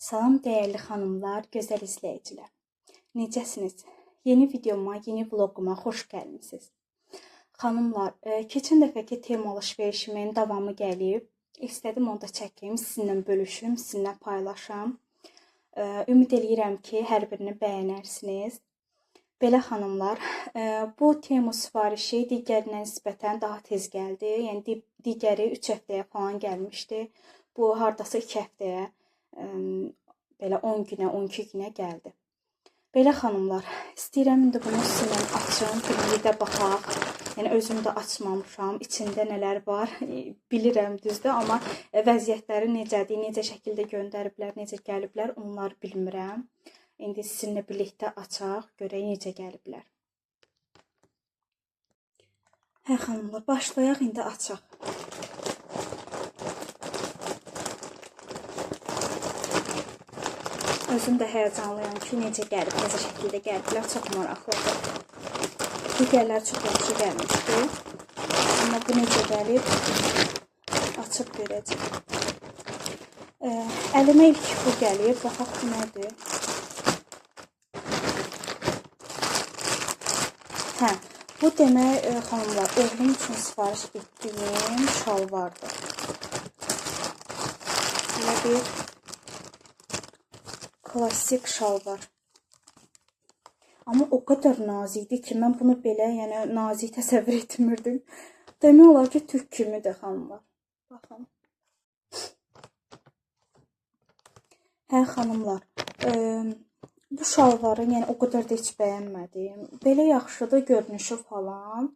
Salam dəyərli xanımlar, gözəl izləyicilər. Necəsiniz? Yeni videoma, yeni vloquma xoş gəlmisiniz. Xanımlar, keçən dəfəki tema alış-verişimin davamı gəlib. İstədim onu da çəkim, sizinlə bölüşüm, sizinlə paylaşam. Ümid eləyirəm ki, hər birini bəyənərsiniz. Belə xanımlar, bu tema sifarişi digərinə nisbətən daha tez gəldi. Yəni digəri 3 həftəyə falan gəlmişdi. Bu hardasa 2 həftəyə, belə 10 günə, 12 günə gəldi. Belə xanımlar, istəyirəm indi bunu sizinlə açım, birlikdə baxaq. Yəni özüm də açmamışam, içində nələr var, bilirəm düzdür, amma vəziyyətləri necədir, necə şəkildə göndəriblər, necə gəliblər, onları bilmirəm. İndi sizinlə birlikdə açaq, görək necə gəliblər. Hə xanımlar, başlayaq, indi açaq. Özüm də həyəcanlıyam ki, necə gəlib, necə şəkildə gəliblər, çox maraqlıdır. Digərlər çox yaxşı gəlmişdi. Amma bu necə gəlib, açıb görəcək. Əlimə ilk bu gəlib, baxaq bu nədir? Hə, bu demək, xanımlar, oğlum üçün sifariş etdiyim şalvardır. Belə bir klassik şalvar. Amma o qədər nazikdir ki, mən bunu belə, yəni nazik təsəvvür etmirdim. Demək olar ki, türk kimidir xanımlar. Baxın. Hə xanımlar, bu şalvarı yəni o qədər də heç bəyənmədim. Belə yaxşıdır, görünüşü falan,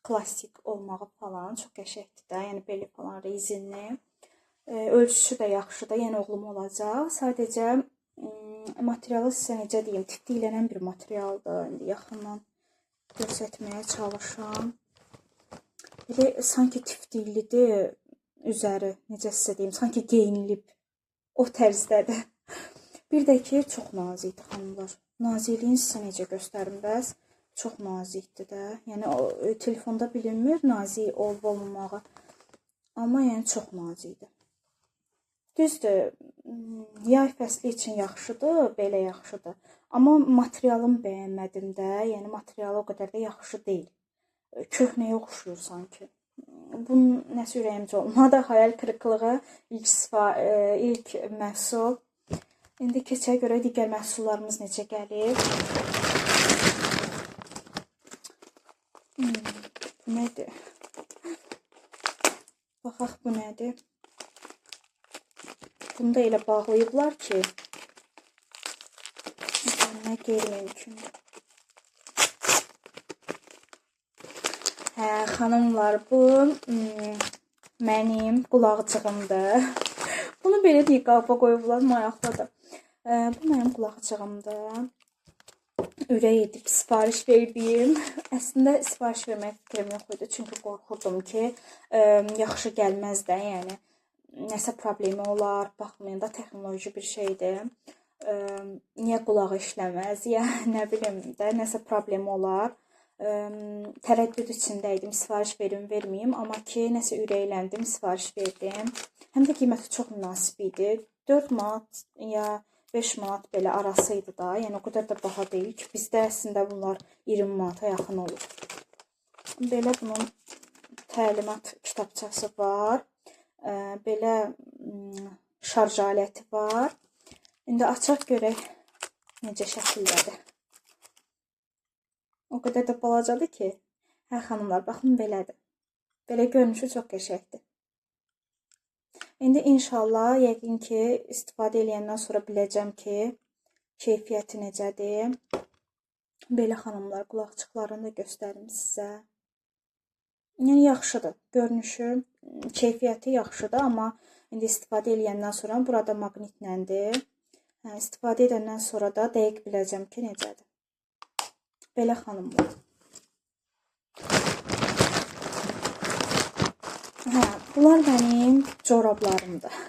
klassik olmağı falan çox qəşəngdir də, yəni beli falan rezinli. Ölçüsü də yaxşıdır, yəni oğlum olacaq. Sadəcə materialı sizə necə deyim, tiftiklənən bir materialdır. İndi yaxından göstərməyə çalışam. Belə sanki tiftiklidir üzəri, necə sizə deyim, sanki geyinilib. O tərzdədir. Bir də ki, çox nazikdir xanımlar. Nazikliyin sizə necə göstərim bəs? Çox nazikdir də. Yəni o telefonda bilinmir nazik olub-olmamağı. Amma yəni çox nazikdir. Düzdür, yay fəsli üçün yaxşıdır, belə yaxşıdır. Amma materialını bəyənmədim də, yəni materialı o qədər də yaxşı deyil. Köhnəyə oxşuyur sanki. Bunun nəsə ürəyimcə olmadı, hayal kırıklığı, ilk məhsul. İndi keçək görə digər məhsullarımız necə gəlib. Bu nədir? Baxaq bu nədir? Bunu da elə bağlayıblar ki, nə qeyri-mümkündür. Hə, xanımlar, bu mənim qulaqcığımdır. Bunu belə deyək, qaba qoyublar, maraqlıdır. Bu mənim qulaqcığımdır. Ürək edib sifariş verdiyim. Əslində sifariş vermək fikrim yox idi, çünki qorxurdum ki, yaxşı gəlməz də, yəni. Nəsə problemi olar, baxmayın da texnoloji bir şeydir. Niyə qulağı işləməz, ya nə bilim də, nəsə problemi olar. Tərəddüd içindəydim, sifariş verim, verməyim, amma ki, nəsə ürəkləndim, sifariş verdim. Həm də qiyməti çox münasib idi. 4 manat ya 5 manat belə arasıydı da, yəni o qədər də baha deyil ki, bizdə əslində bunlar 20 manata yaxın olur. Belə bunun təlimat kitabçası var. Belə şarj aləti var. İndi açaq görək necə şəkildədir. O qədər də balacadır ki, hə xanımlar, baxın belədir. Belə görünüşü çox qəşəngdir. İndi inşallah, yəqin ki, istifadə eləyəndən sonra biləcəm ki, keyfiyyəti necədir. Belə xanımlar, qulaqçıqlarını da göstərim sizə. Yəni yaxşıdır, görünüşü, keyfiyyəti yaxşıdır, amma indi istifadə eləyəndən sonra burada maqnitləndir. İstifadə edəndən sonra da dəqiq biləcəm ki, necədir. Belə xanımlar. Hə, bunlar mənim corablarımdır.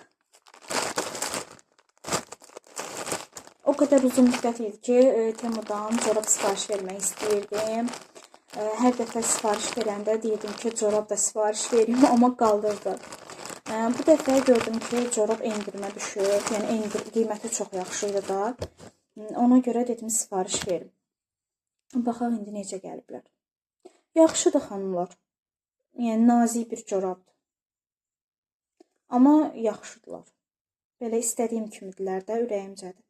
O qədər uzun müddət idi ki, Temudan corab sifariş vermək istəyirdim. Hər dəfə sifariş verəndə deyirdim ki, corab da sifariş vereyim, amma qaldırdı. Bu dəfə gördüm ki, corab endirmə düşür. Yəni qiyməti çox yaxşı idi da. Ona görə dedim sifariş verim. Baxaq indi necə gəliblər. Yaxşıdır xanımlar. Yəni nazik bir corabdır. Amma yaxşıdırlar. Belə istədiyim kimidirlər də, ürəyimcədir.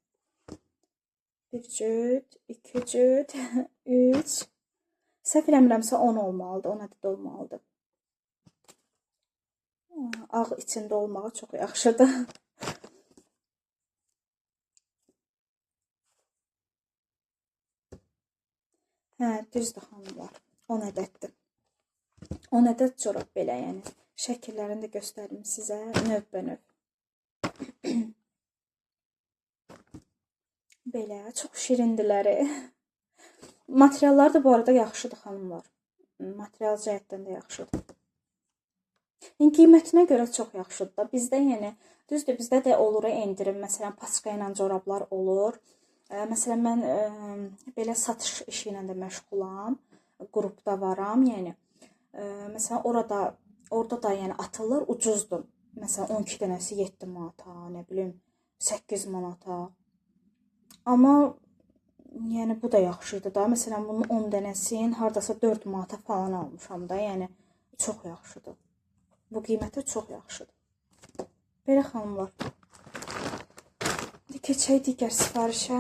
Bir cüt, iki cüt, üç. Səhv eləmirəmsə 10 olmalıdır, 10 ədəd olmalıdır. Ağ içində olmağı çox yaxşıdır. Hə, düzdür xanımlar. 10 ədəddir. 10 ədəd corab belə, yəni. Şəkillərini də göstərim sizə növbə-növ. Belə, çox şirindirləri. Materialları da bu arada yaxşıdır xanımlar. Material cəhətdən də yaxşıdır. Qiymətinə görə çox yaxşıdır da. Bizdə yəni, düzdür, bizdə də olur endirim. Məsələn, paçka ilə corablar olur. Məsələn, mən belə satış işi ilə də məşğulam. Qrupda varam, yəni. Məsələn, orada da yəni atılır, ucuzdur. Məsələn, 12 dənəsi 7 manata, nə bilim, 8 manata. Amma yəni bu da yaxşıdır da. Məsələn, bunun 10 dənəsinin hardasa 4 manata falan almışam da. Yəni çox yaxşıdır. Bu qiyməti çox yaxşıdır. Belə xanımlar. Keçək digər sifarişə.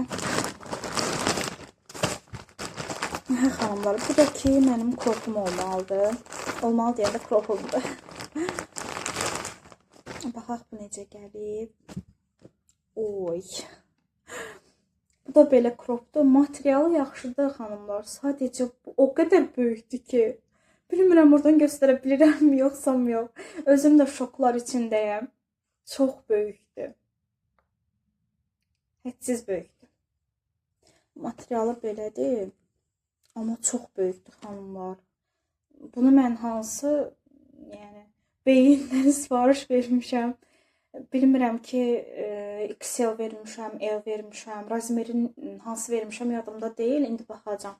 Hə xanımlar, bu da ki mənim kropum olmalıdır. Olmalı deyəndə kropumdur. Baxaq bu necə gəlib. Oy. Bu da belə kropdur. Materialı yaxşıdır xanımlar. Sadəcə bu o qədər böyükdür ki. Bilmirəm oradan göstərə bilirəm, yoxsam yox. Özüm də şoklar içindəyəm. Çox böyükdür. Hədsiz böyükdür. Materialı belədir. Amma çox böyükdür xanımlar. Bunu mən hansı, yəni, beyindən sifariş vermişəm. Bilmirəm ki, XL vermişəm, L vermişəm. Razmerin hansı vermişəm yadımda deyil. İndi baxacağım.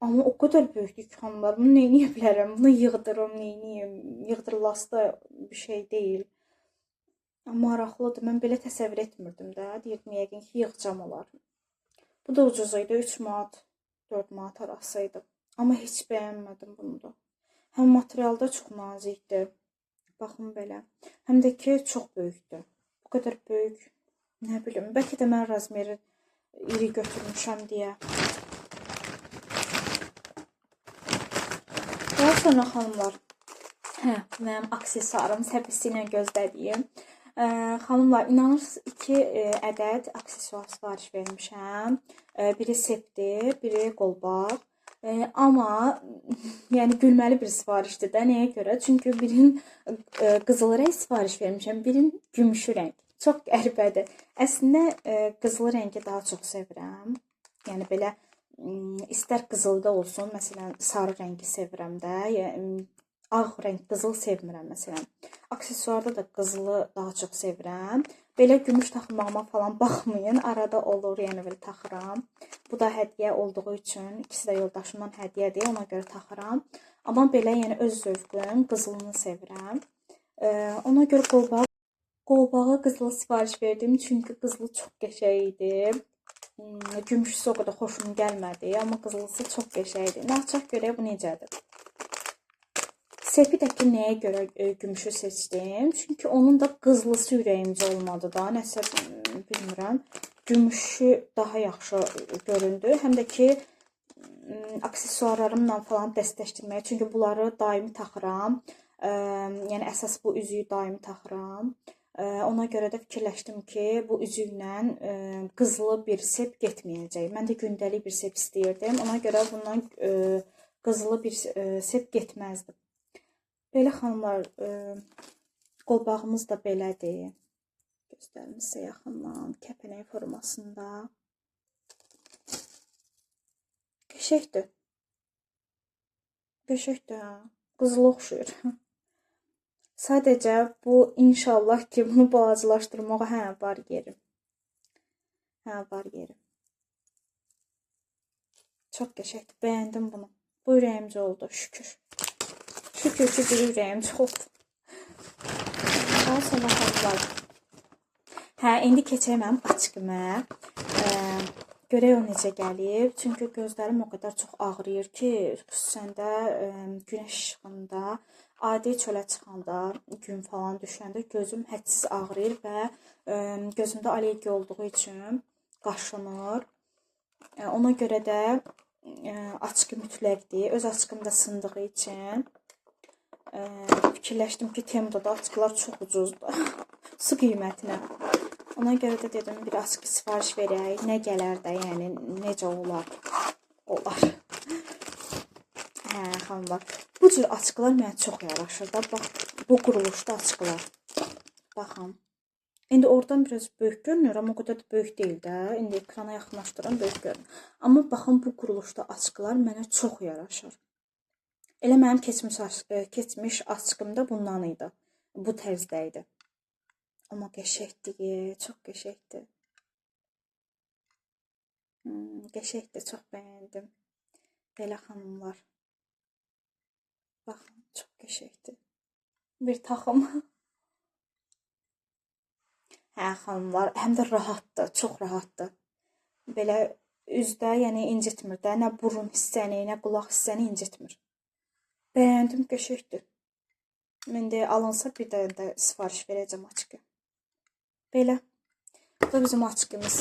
Amma o qədər böyükdür ki, xanımlar, bunu neyniyə bilərəm? Bunu yığdırım, neyniyim? Yığdırılası da bir şey deyil. Maraqlıdır. Mən belə təsəvvür etmirdim də. Deyirdim, yəqin ki, yığacam olar. Bu da ucuz idi. 3 manat, 4 manat arasıydı. Amma heç bəyənmədim bunu da. Həm materialda çox nazikdir. Baxın belə. Həm də ki, çox böyükdür. Bu qədər böyük, nə bilim. Bəlkə də mən razmeri iri götürmüşəm deyə. Daha sonra xanımlar, mənim aksesuarım səbisi ilə gözlədiyim. Xanımlar, inanırsınız 2 ədəd aksesuar sifariş vermişəm. Biri sepdir, biri qolbaq. Amma yəni gülməli bir sifarişdir də. Nəyə görə? Çünki birinin qızıl rəng sifariş vermişəm, birinin gümüşü rəng. Çox qəribədir. Əslində qızıl rəngi daha çox sevirəm. Yəni belə istər qızılda olsun, məsələn, sarı rəngi sevirəm də, ağ rəng qızıl sevmirəm məsələn. Aksesuarda da qızılı daha çox sevirəm. Belə gümüş taxmağıma falan baxmayın, arada olur, yəni belə taxıram. Bu da hədiyyə olduğu üçün, ikisi də yoldaşımdan hədiyyədir, ona görə taxıram. Amma belə yəni öz zövqüm, qızılını sevirəm. Ona görə qolbağa qızılı sifariş verdim, çünki qızılı çox qəşəng idi. Gümüşsü o qədər xoşum gəlmədi, amma qızılısı çox qəşəngdir. Açaq görək bu necədir. Sepi də ki, nəyə görə gümüşü seçdim? Çünki onun da qızılısı ürəyimcə olmadı da, nəsə bilmirəm. Gümüşü daha yaxşı göründü. Həm də ki, aksesuarlarımla falan dəstləşdirməyə. Çünki bunları daimi taxıram. Yəni, əsas bu üzüyü daimi taxıram. Ona görə də fikirləşdim ki, bu üzüklə qızılı bir sep getməyəcək. Mən də gündəlik bir sep istəyirdim. Ona görə bundan qızılı bir sep getməzdi. Belə xanımlar, qolbağımız da belədir. Göstərim sizə yaxından, kəpənək formasında. Qəşəkdir. Qəşəkdir, hə. Qızılı oxşuyur. Sadəcə bu inşallah ki, bunu balacılaşdırmağa var yerim. Var yerim. Çox qəşəkdir. Bəyəndim bunu. Bu ürəyimcə oldu, şükür. Şükür ki, bir ürəyimcə oldu. Daha sonra xanımlar. Hə, indi keçək mənim açqıma. Görək o necə gəlir. Çünki gözlərim o qədər çox ağrıyır ki, xüsusən də günəş işığında, adi çölə çıxanda, gün falan düşəndə gözüm hədsiz ağrıyır və gözümdə allergiya olduğu üçün qaşınır. Ona görə də açqı mütləqdir. Öz açqım da sındığı üçün fikirləşdim ki, Temuda açqılar çox ucuzdur. Su qiymətinə. Ona görə də dedim, bir açqı sifariş verək. Nə gələr də, yəni necə olar? Olar. Hə, xanımlar. Bu cür açqılar mənə çox yaraşır da. Bax, bu quruluşda açqılar. Baxın. İndi oradan biraz böyük görünür, amma o qədər də böyük deyil də. İndi ekrana yaxınlaşdıram, böyük görünür. Amma baxın, bu quruluşda açqılar mənə çox yaraşır. Elə mənim keçmiş açqım da bundan idi. Bu tərzdə idi. Amma qəşəngdir, çox qəşəngdir. Qəşəngdir, çox bəyəndim. Belə xanımlar. Baxın, çox qəşəngdir. Bir taxım. Hə, xanımlar, həm də rahatdır, çox rahatdır. Belə üzdə, yəni incitmir də, nə burun hissəni, nə qulaq hissəni incitmir. Bəyəndim, qəşəngdir. İndi alınsa bir də sifariş verəcəm açqı. Belə. Bu da bizim açqımız.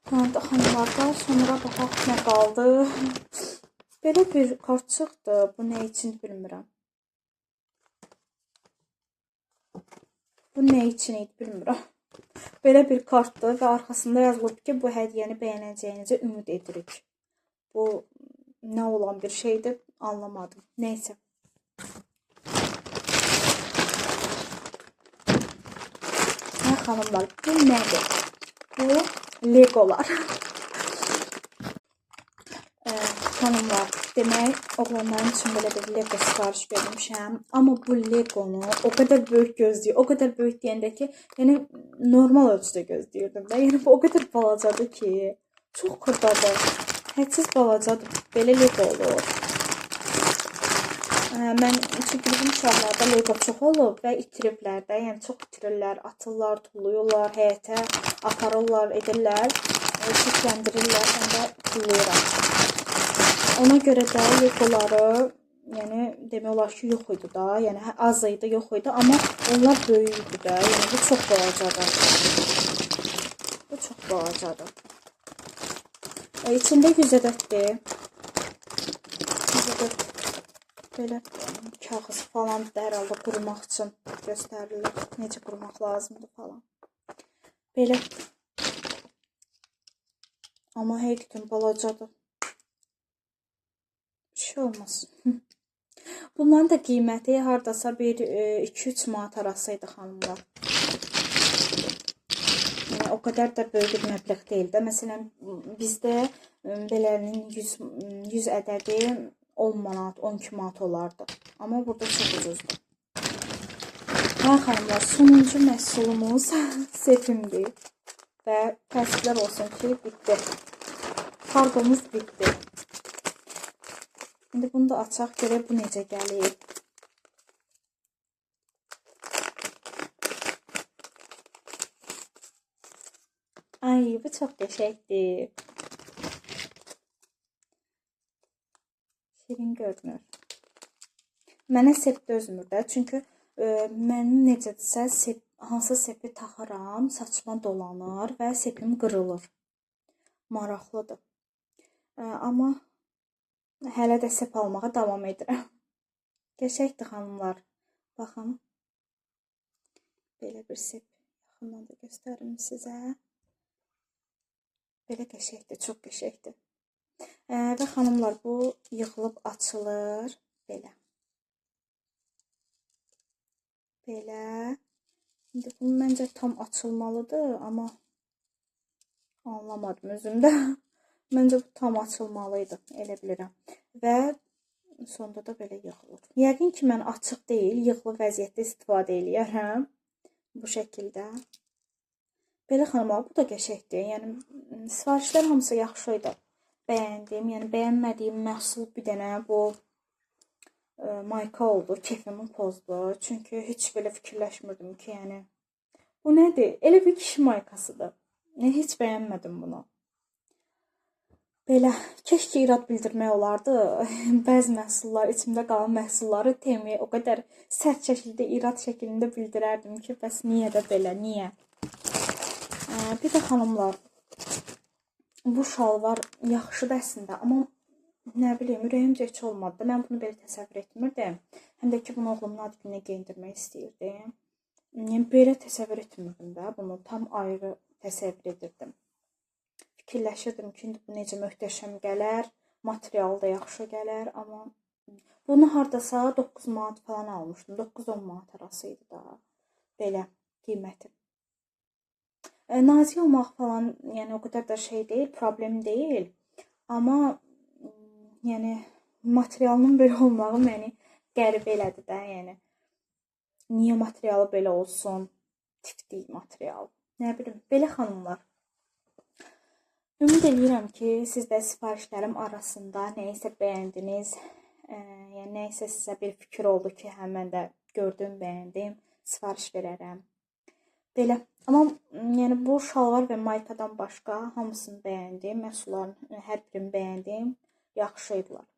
Xanımlarda sonra baxaq nə qaldı. Belə bir kart çıxdı. Bu nə üçün bilmirəm. Bu nə üçün idi bilmirəm. Belə bir kartdır və arxasında yazılıb ki, bu hədiyyəni bəyənəcəyinizə ümid edirik. Bu nə olan bir şeydir, anlamadım. Neysə. Hə, xanımlar, bu nədir? Bu Legolar. Xanımlar, demək, oğlanların üçün belə bir Lego sifariş vermişəm. Amma bu Legonu o qədər böyük gözləyir. O qədər böyük deyəndə ki, yəni normal ölçüdə gözləyirdim də. Yəni bu o qədər balacadır ki, çox xırdadır. Hədsiz balacadır. Belə Lego olur. Mən çünki bizim uşaqlarda Lego çox olub və itiriblər də. Yəni çox itirirlər, atırlar, tulluyurlar, həyətə aparırlar, edirlər, çirkləndirirlər. Mən də tulluyuram. Ona görə də Legoları, yəni demək olar ki, yox idi da. Yəni az idi, yox idi, amma onlar böyük idi də. Yəni bu çox balacadır. Bu çox balacadır. İçində 100 ədəddir. 100 ədəd belə kağız falan dərhalda qurumaq üçün göstərilir. Necə qurumaq lazımdır falan. Belə. Amma həqiqətən balacadır. Bir şey olmaz. Bunların da qiyməti hardasa bir 2-3 manat arasıydı xanımlar. Yəni, o qədər də böyük bir məbləğ deyil də. Məsələn, bizdə belənin 100 ədədi 10 manat, 12 manat olardı. Amma burada çox ucuzdur. Hə, xanımlar, sonuncu məhsulumuz sepimdir. Və təəssüflər olsun ki, bitdi. Kargomuz bitdi. İndi bunu da açaq, görək bu necə gəlir. Ay, bu çox qəşəngdir. Şirin görünür. Mənə sep dözmür də, çünki mənim necədirsə, hansı sepi taxıram, saçma dolanır və sepim qırılır. Maraqlıdır. Amma hələ də sep almağa davam edirəm. Qəşəngdir xanımlar. Baxın. Belə bir sep. Yaxından da göstərim sizə. Belə qəşəngdir, çox qəşəngdir. Və xanımlar, bu yığılıb açılır. Belə. Belə. İndi bunu məncə tam açılmalıdır, amma anlamadım özümdə. Məncə bu tam açılmalıydı, elə bilirəm. Və sonda da belə yığılır. Yəqin ki, mən açıq deyil, yığılı vəziyyətdə istifadə eləyərəm. Bu şəkildə. Belə xanımlar, bu da qəşəngdir. Yəni, sifarişlər hamısı yaxşı idi. Bəyəndim. Yəni, bəyənmədiyim məhsul bir dənə bu mayka oldu, kefimi pozdu. Çünki heç belə fikirləşmirdim ki, yəni bu nədir? Elə bir kişi maykasıdır. Heç bəyənmədim bunu. Belə, keşke irad bildirmək olardı. Bəzi məhsullar, içimdə qalan məhsulları Temiyə o qədər sərt şəkildə, irad şəklində bildirərdim ki, bəs niyə də belə, niyə? Bir də xanımlar, bu şalvar yaxşıdır əslində, amma nə bilim, ürəyimcə heç olmadı. Mən bunu belə təsəvvür etmirdim. Həm də ki, bunu oğlumun ad gününə geyindirmək istəyirdim. Yəni, belə təsəvvür etmirdim də, bunu tam ayrı təsəvvür edirdim. Fikirləşirdim ki, bu necə möhtəşəm gələr, materialı da yaxşı gələr, amma bunu hardasa 9 manat falan almışdım. 9-10 manat arası idi da, belə qiyməti. Nazik olmaq falan, yəni o qədər də şey deyil, problem deyil. Amma yəni materialının belə olmağı məni qəribə elədi də, yəni. Niyə materialı belə olsun? Tiftik material. Nə bilim, belə xanımlar. Ümid edirəm ki, siz də sifarişlərim arasında nəyisə bəyəndiniz, yəni nəyisə sizə bir fikir oldu ki, hə, mən də gördüm, bəyəndim, sifariş verərəm. Belə, amma yəni bu şalvar və maykadan başqa hamısını bəyəndim, məhsulların hər birini bəyəndim, yaxşı idilər.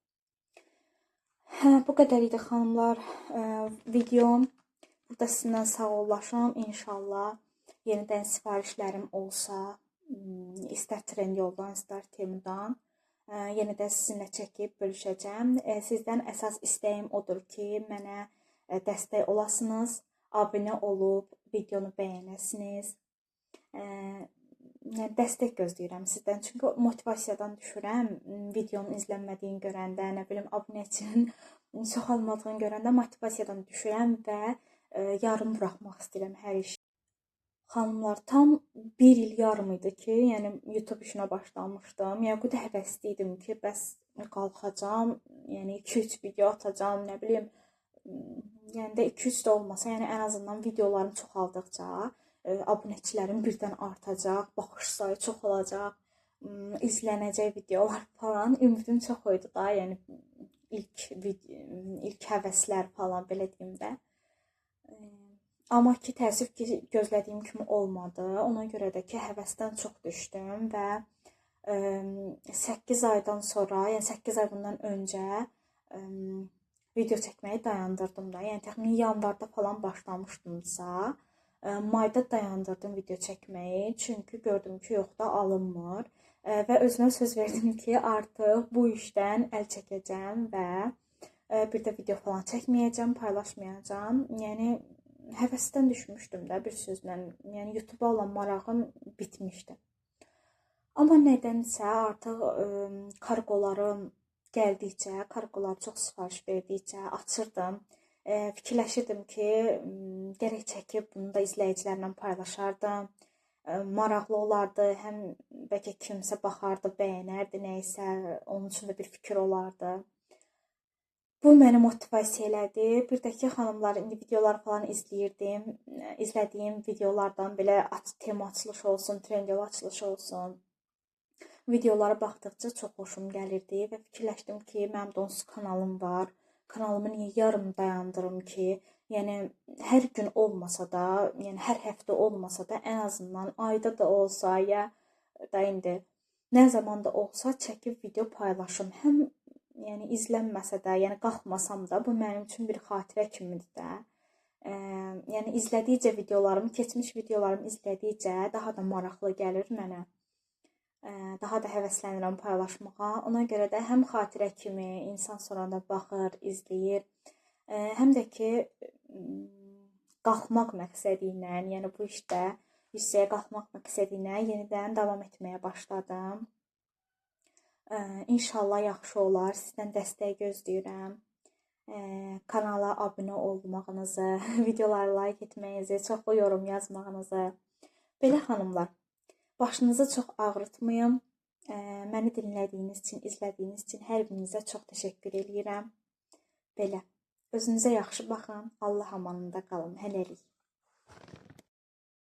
Hə, bu qədər idi xanımlar videom. Burada sizinlə sağollaşım, inşallah yenidən sifarişlərim olsa, istər Trendyoldan, istər Temudan yenidən sizinlə çəkib bölüşəcəm. Sizdən əsas istəyim odur ki, mənə dəstək olasınız, abunə olub videonu bəyənəsiniz. Dəstək gözləyirəm sizdən, çünki motivasiyadan düşürəm. Videonun izlənmədiyini görəndə, nə bilim, abunəçinin çoxalmadığını görəndə motivasiyadan düşürəm və yarım buraxmaq istəyirəm hər işi. Xanımlar, tam 1 il yarım idi ki, yəni YouTube işinə başlamışdım. Yəni bu da həvəsli idim ki, bəs qalxacam, yəni 2-3 video atacam, nə bilim, yəni də 2-3 də olmasa, yəni ən azından videolarım çoxaldıqca abunəçilərim birdən artacaq, baxış sayı çox olacaq, izlənəcək videolar falan. Ümidim çox idi da, yəni ilk həvəslər falan belə deyim də. Amma ki, təəssüf ki, gözlədiyim kimi olmadı. Ona görə də ki, həvəsdən çox düşdüm və 8 aydan sonra, yəni 8 ay bundan öncə video çəkməyi dayandırdım da. Yəni təxminən yanvarda falan başlamışdımsa, mayda dayandırdım video çəkməyi. Çünki gördüm ki, yox da alınmır. Və özümə söz verdim ki, artıq bu işdən əl çəkəcəm və bir də video falan çəkməyəcəm, paylaşmayacağam. Yəni həvəsdən düşmüşdüm də bir sözlə. Yəni YouTube-a olan marağım bitmişdi. Amma nədənsə artıq kargolarım gəldikcə, kargolar çox sifariş verdikcə açırdım. Fikirləşirdim ki, gərək çəkib bunu da izləyicilərlə paylaşardım. Maraqlı olardı, həm bəlkə kimsə baxardı, bəyənərdi nəysə, onun üçün də bir fikir olardı. Bu məni motivasiya elədi. Bir də ki, xanımlar, indi videolar falan izləyirdim. İzlədiyim videolardan belə tema açılışı olsun, Trendyol açılışı olsun. Videolara baxdıqca çox xoşum gəlirdi və fikirləşdim ki, mənim də onsuz kanalım var. Kanalımı niyə yarım dayandırım ki? Yəni hər gün olmasa da, yəni hər həftə olmasa da, ən azından ayda da olsa, ya da indi nə zaman da olsa çəkib video paylaşım. Həm yəni izlənməsə də, yəni qalxmasam da, bu mənim üçün bir xatirə kimidir də. Yəni izlədikcə videolarımı, keçmiş videolarımı izlədikcə daha da maraqlı gəlir mənə. Daha da həvəslənirəm paylaşmağa. Ona görə də həm xatirə kimi insan sonra da baxır, izləyir. Həm də ki qalxmaq məqsədi ilə, yəni bu işdə hissəyə qalxmaq məqsədi ilə yenidən davam etməyə başladım. İnşallah yaxşı olar. Sizdən dəstək gözləyirəm. Kanala abunə olmağınızı, videoları like etməyinizi, çoxlu yorum yazmağınızı. Belə xanımlar, başınızı çox ağrıtmayım. Məni dinlədiyiniz üçün, izlədiyiniz üçün hər birinizə çox təşəkkür edirəm. Belə, özünüzə yaxşı baxın. Allah amanında qalın. Hələlik.